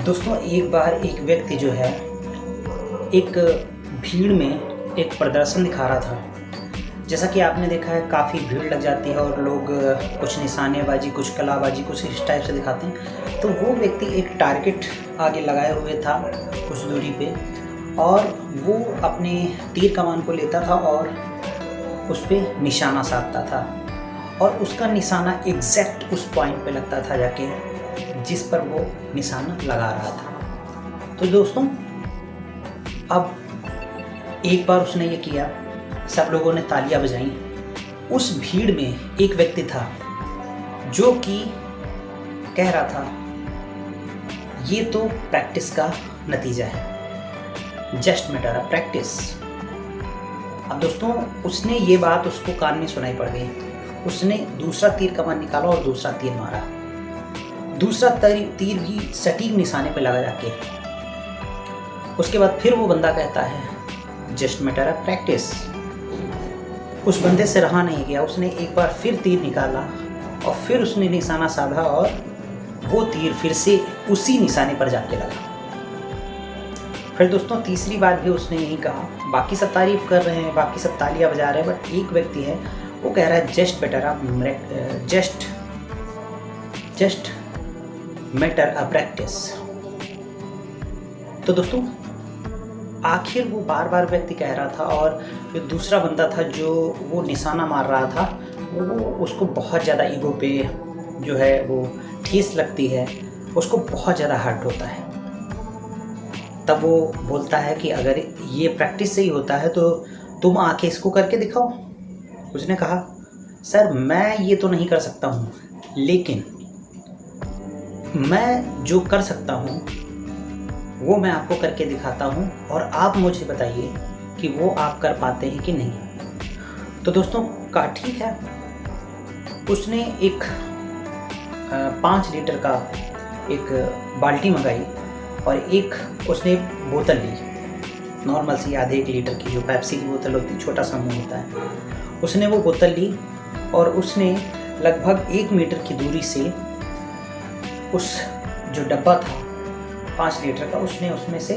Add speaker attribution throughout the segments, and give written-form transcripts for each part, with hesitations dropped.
Speaker 1: दोस्तों, एक बार एक व्यक्ति जो है एक भीड़ में एक प्रदर्शन दिखा रहा था। जैसा कि आपने देखा है, काफ़ी भीड़ लग जाती है और लोग कुछ निशानेबाजी, कुछ कलाबाजी, कुछ इस टाइप से दिखाते हैं। तो वो व्यक्ति एक टारगेट आगे लगाए हुए था कुछ दूरी पे, और वो अपने तीर कमान को लेता था और उस पर निशाना साधता था, और उसका निशाना एग्जैक्ट उस पॉइंट पे लगता था जाके जिस पर वो निशाना लगा रहा था। तो दोस्तों, अब एक बार उसने ये किया, सब लोगों ने तालियां बजाई। उस भीड़ में एक व्यक्ति था जो कि कह रहा था, ये तो प्रैक्टिस का नतीजा है, जस्ट मैटर ऑफ प्रैक्टिस। अब दोस्तों, उसने ये बात उसको कान में सुनाई पड़ गई। उसने दूसरा तीर कमान निकाला और दूसरा तीर मारा। दूसरा तीर भी सटीक निशाने पे लगा जाके। उसके बाद फिर वो बंदा कहता है, जस्ट मैटर ऑफ प्रैक्टिस। उस बंदे से रहा नहीं गया, उसने एक बार फिर तीर निकाला और फिर उसने निशाना साधा और वो तीर फिर से उसी निशाने पर जाके लगा। फिर दोस्तों, तीसरी बार भी उसने यही कहा। बाकी सब तारीफ कर रहे हैं, बाकी सब तालियां बजा रहे हैं, बट एक व्यक्ति है वो कह रहा है, जस्ट मैटर ऑफ प्रैक्टिस। तो दोस्तों, आखिर वो बार बार व्यक्ति कह रहा था, और जो दूसरा बंदा था जो वो निशाना मार रहा था, वो उसको बहुत ज़्यादा ईगो पे जो है वो ठेस लगती है, उसको बहुत ज़्यादा हर्ट होता है। तब वो बोलता है कि अगर ये प्रैक्टिस से ही होता है तो तुम आके इसको करके दिखाओ। उसने कहा, सर मैं ये तो नहीं कर सकता हूँ, लेकिन मैं जो कर सकता हूँ वो मैं आपको करके दिखाता हूँ, और आप मुझे बताइए कि वो आप कर पाते हैं कि नहीं। तो दोस्तों, कहा ठीक है। उसने एक 5 लीटर का एक बाल्टी मंगाई और एक उसने बोतल ली, नॉर्मल सी आधे 1 लीटर की जो पेप्सी की बोतल होती है, छोटा सा मुंह होता है। उसने वो बोतल ली और उसने लगभग 1 मीटर की दूरी से उस जो डब्बा था 5 लीटर का, उसने उसमें से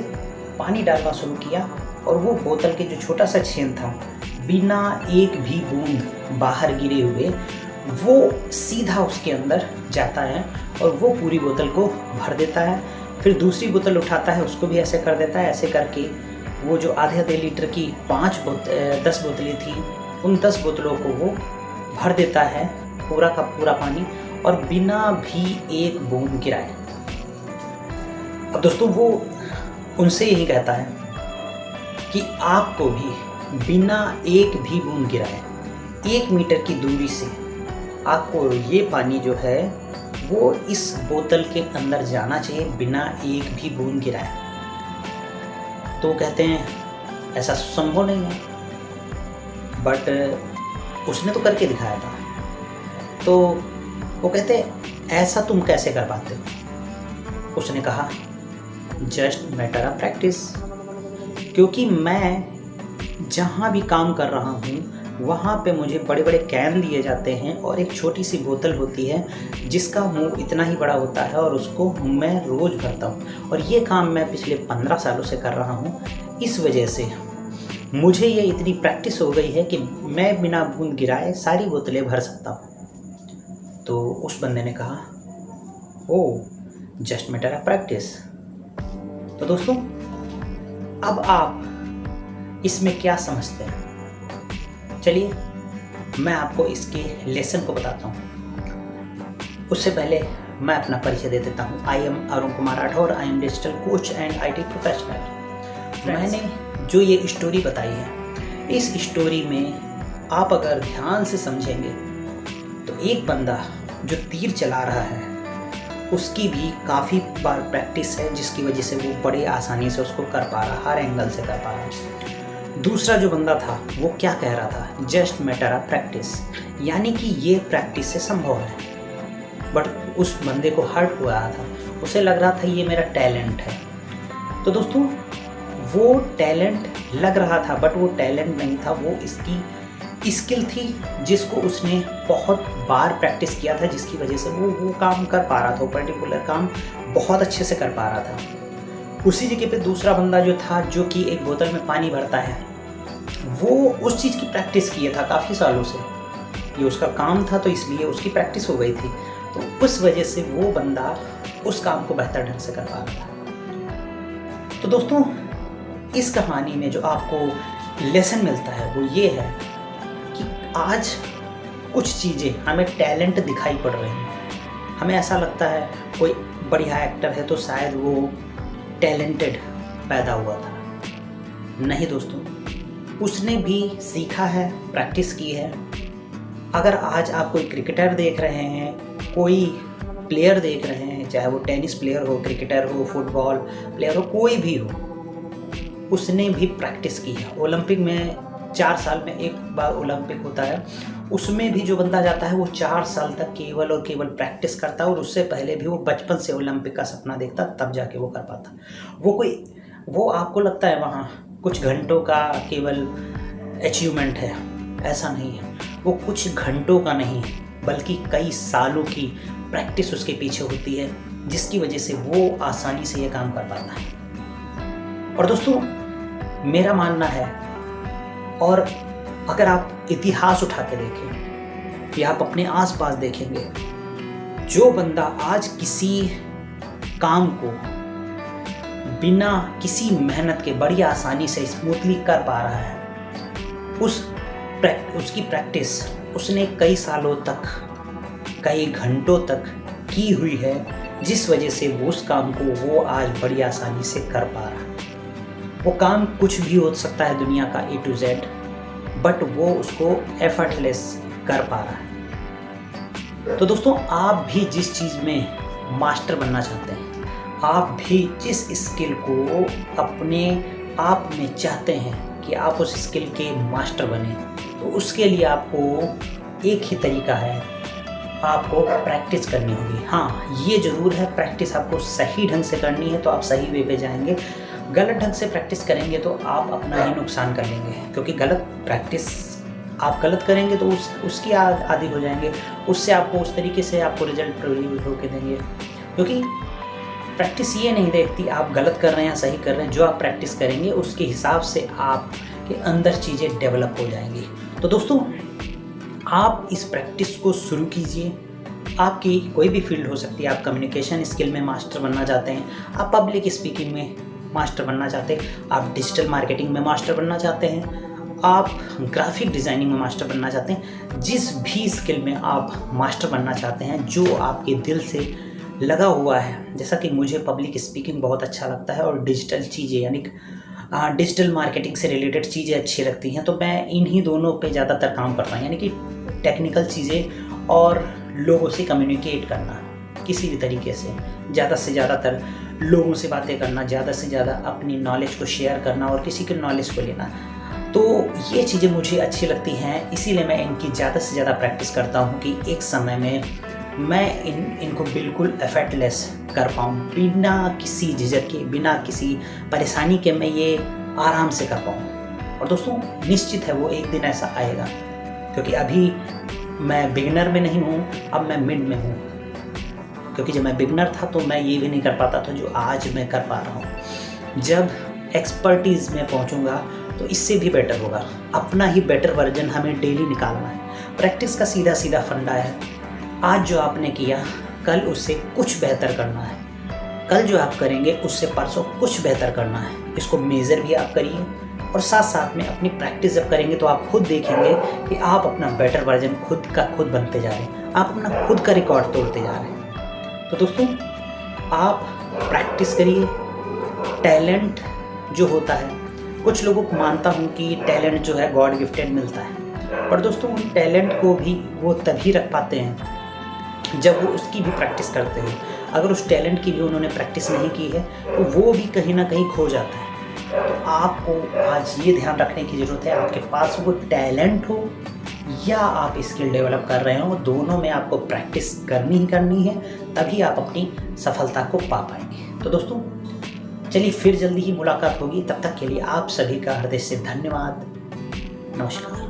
Speaker 1: पानी डालना शुरू किया, और वो बोतल के जो छोटा सा छेद था, बिना एक भी बूंद बाहर गिरे हुए वो सीधा उसके अंदर जाता है और वो पूरी बोतल को भर देता है। फिर दूसरी बोतल उठाता है, उसको भी ऐसे कर देता है। ऐसे करके वो जो आधे लीटर की 10 बोतलें थी, उन 10 बोतलों को वो भर देता है, पूरा का पूरा पानी, और बिना भी एक बूंद गिराए। अब दोस्तों, वो उनसे यही कहता है कि आपको भी बिना एक भी बूंद गिराए 1 मीटर की दूरी से आपको ये पानी जो है वो इस बोतल के अंदर जाना चाहिए, बिना एक भी बूंद गिराए। तो कहते हैं ऐसा संभव नहीं है, बट उसने तो करके दिखाया था। तो वो कहते हैं, ऐसा तुम कैसे कर पाते हो? उसने कहा, जस्ट मैटर ऑफ प्रैक्टिस। क्योंकि मैं जहाँ भी काम कर रहा हूँ वहाँ पे मुझे बड़े बड़े कैन दिए जाते हैं, और एक छोटी सी बोतल होती है जिसका मुंह इतना ही बड़ा होता है, और उसको मैं रोज़ भरता हूँ, और ये काम मैं पिछले 15 सालों से कर रहा हूँ। इस वजह से मुझे ये इतनी प्रैक्टिस हो गई है कि मैं बिना बूंद गिराए सारी बोतलें भर सकता हूँ। तो उस बंदे ने कहा, ओ जस्ट मैटर ऑफ प्रैक्टिस। तो दोस्तों, अब आप इसमें क्या समझते हैं? चलिए मैं आपको इसके लेसन को बताता हूँ। उससे पहले मैं अपना परिचय दे देता हूँ। I am Arun Kumar Rathore, I am digital coach and IT professional. मैंने जो ये स्टोरी बताई है, इस स्टोरी में आप अगर ध्यान से समझेंगे तो एक बंदा जो तीर चला रहा है उसकी भी काफ़ी बार प्रैक्टिस है, जिसकी वजह से वो बड़े आसानी से उसको कर पा रहा, हर एंगल से कर पा रहा। दूसरा जो बंदा था वो क्या कह रहा था, जस्ट मैटर ऑफ प्रैक्टिस, यानी कि ये प्रैक्टिस से संभव है। बट उस बंदे को हर्ट हो रहा था, उसे लग रहा था ये मेरा टैलेंट है। तो दोस्तों, वो टैलेंट लग रहा था, बट वो टैलेंट नहीं था, वो इसकी स्किल थी जिसको उसने बहुत बार प्रैक्टिस किया था, जिसकी वजह से वो काम कर पा रहा था, वो पर्टिकुलर काम बहुत अच्छे से कर पा रहा था। उसी जगह पे दूसरा बंदा जो था, जो कि एक बोतल में पानी भरता है, वो उस चीज़ की प्रैक्टिस किया था काफ़ी सालों से, ये उसका काम था तो इसलिए उसकी प्रैक्टिस हो गई थी, तो उस वजह से वो बंदा उस काम को बेहतर ढंग से कर पा रहा था। तो दोस्तों, इस कहानी में जो आपको लेसन मिलता है वो ये है कि आज कुछ चीज़ें हमें टैलेंट दिखाई पड़ रही हैं। हमें ऐसा लगता है कोई बढ़िया एक्टर है तो शायद वो टैलेंटेड पैदा हुआ था। नहीं दोस्तों, उसने भी सीखा है, प्रैक्टिस की है। अगर आज आप कोई क्रिकेटर देख रहे हैं, कोई प्लेयर देख रहे हैं, चाहे वो टेनिस प्लेयर हो, क्रिकेटर हो, फुटबॉल प्लेयर हो, कोई भी हो, उसने भी प्रैक्टिस की है। ओलंपिक में 4 साल में एक बार ओलंपिक होता है, उसमें भी जो बंदा जाता है वो 4 साल तक केवल और केवल प्रैक्टिस करता है, और उससे पहले भी वो बचपन से ओलंपिक का सपना देखता, तब जाके वो कर पाता। वो आपको लगता है वहाँ कुछ घंटों का केवल अचीवमेंट है, ऐसा नहीं है। वो कुछ घंटों का नहीं, बल्कि कई सालों की प्रैक्टिस उसके पीछे होती है, जिसकी वजह से वो आसानी से ये काम कर पाता है। और दोस्तों, मेरा मानना है, और अगर आप इतिहास उठा के देखें या आप अपने आसपास देखेंगे, जो बंदा आज किसी काम को बिना किसी मेहनत के बड़ी आसानी से स्मूथली कर पा रहा है, उसकी प्रैक्टिस उसने कई सालों तक, कई घंटों तक की हुई है, जिस वजह से वो उस काम को वो आज बड़ी आसानी से कर पा रहा है। वो काम कुछ भी हो सकता है दुनिया का A to Z, बट वो उसको एफर्टलेस कर पा रहा है। तो दोस्तों, आप भी जिस चीज़ में मास्टर बनना चाहते हैं, आप भी जिस स्किल को अपने आप में चाहते हैं कि आप उस स्किल के मास्टर बने, तो उसके लिए आपको एक ही तरीका है, आपको प्रैक्टिस करनी होगी। हाँ, ये ज़रूर है, प्रैक्टिस आपको सही ढंग से करनी है तो आप सही वे पे जाएंगे। गलत ढंग से प्रैक्टिस करेंगे तो आप अपना ही नुकसान कर लेंगे, क्योंकि गलत प्रैक्टिस आप गलत करेंगे तो उसकी आदी हो जाएंगे, उससे आपको उस तरीके से आपको रिजल्ट प्रोड्यूस होकर देंगे। क्योंकि प्रैक्टिस ये नहीं देखती आप गलत कर रहे हैं या सही कर रहे हैं, जो आप प्रैक्टिस करेंगे उसके हिसाब से आपके अंदर चीज़ें डेवलप हो जाएंगी। तो दोस्तों, आप इस प्रैक्टिस को शुरू कीजिए। आपकी कोई भी फील्ड हो सकती है, आप कम्युनिकेशन स्किल में मास्टर बनना चाहते हैं, आप पब्लिक स्पीकिंग में मास्टर बनना चाहते हैं, आप डिजिटल मार्केटिंग में मास्टर बनना चाहते हैं, आप ग्राफिक डिज़ाइनिंग में मास्टर बनना चाहते हैं, जिस भी स्किल में आप मास्टर बनना चाहते हैं, जो आपके दिल से लगा हुआ है। जैसा कि मुझे पब्लिक स्पीकिंग बहुत अच्छा लगता है और डिजिटल चीज़ें यानी डिजिटल मार्केटिंग से रिलेटेड चीज़ें अच्छी लगती हैं, तो मैं इन्हीं दोनों पे ज़्यादातर काम करता हूँ, यानी कि टेक्निकल चीज़ें और लोगों से कम्युनिकेट करना, किसी भी तरीके से ज़्यादातर लोगों से बातें करना, ज़्यादा से ज़्यादा अपनी नॉलेज को शेयर करना और किसी के नॉलेज को लेना। तो ये चीज़ें मुझे अच्छी लगती हैं, इसीलिए मैं इनकी ज़्यादा से ज़्यादा प्रैक्टिस करता हूँ कि एक समय में मैं इनको बिल्कुल एफर्टलेस कर पाऊँ, बिना किसी झिझक के, बिना किसी परेशानी के मैं ये आराम से कर पाऊँ। और दोस्तों, निश्चित है वो एक दिन ऐसा आएगा, क्योंकि अभी मैं बिगिनर में नहीं हूँ, अब मैं मिड में हूँ। क्योंकि जब मैं बिगिनर था तो मैं ये भी नहीं कर पाता था जो आज मैं कर पा रहा हूँ। जब एक्सपर्टीज़ में पहुँचूँगा तो इससे भी बेटर होगा। अपना ही बेटर वर्जन हमें डेली निकालना है। प्रैक्टिस का सीधा सीधा फंडा है, आज जो आपने किया कल उससे कुछ बेहतर करना है, कल जो आप करेंगे उससे परसों कुछ बेहतर करना है। इसको मेज़र भी आप करिए, और साथ साथ में अपनी प्रैक्टिस जब करेंगे तो आप खुद देखेंगे कि आप अपना बेटर वर्जन खुद का खुद बनते जा रहे हैं, आप अपना खुद का रिकॉर्ड तोड़ते जा रहे हैं। तो दोस्तों, आप प्रैक्टिस करिए। टैलेंट जो होता है, कुछ लोगों को मानता हूँ कि टैलेंट जो है गॉड गिफ्टेड मिलता है, पर दोस्तों उन टैलेंट को भी वो तभी रख पाते हैं जब वो उसकी भी प्रैक्टिस करते हैं। अगर उस टैलेंट की भी उन्होंने प्रैक्टिस नहीं की है तो वो भी कहीं ना कहीं खो जाता है। तो आपको आज ये ध्यान रखने की ज़रूरत है, आपके पास वो टैलेंट हो या आप स्किल डेवलप कर रहे हो, दोनों में आपको प्रैक्टिस करनी ही करनी है, तभी आप अपनी सफलता को पा पाएंगे। तो दोस्तों, चलिए फिर जल्दी ही मुलाकात होगी, तब तक के लिए आप सभी का हृदय से धन्यवाद। नमस्कार।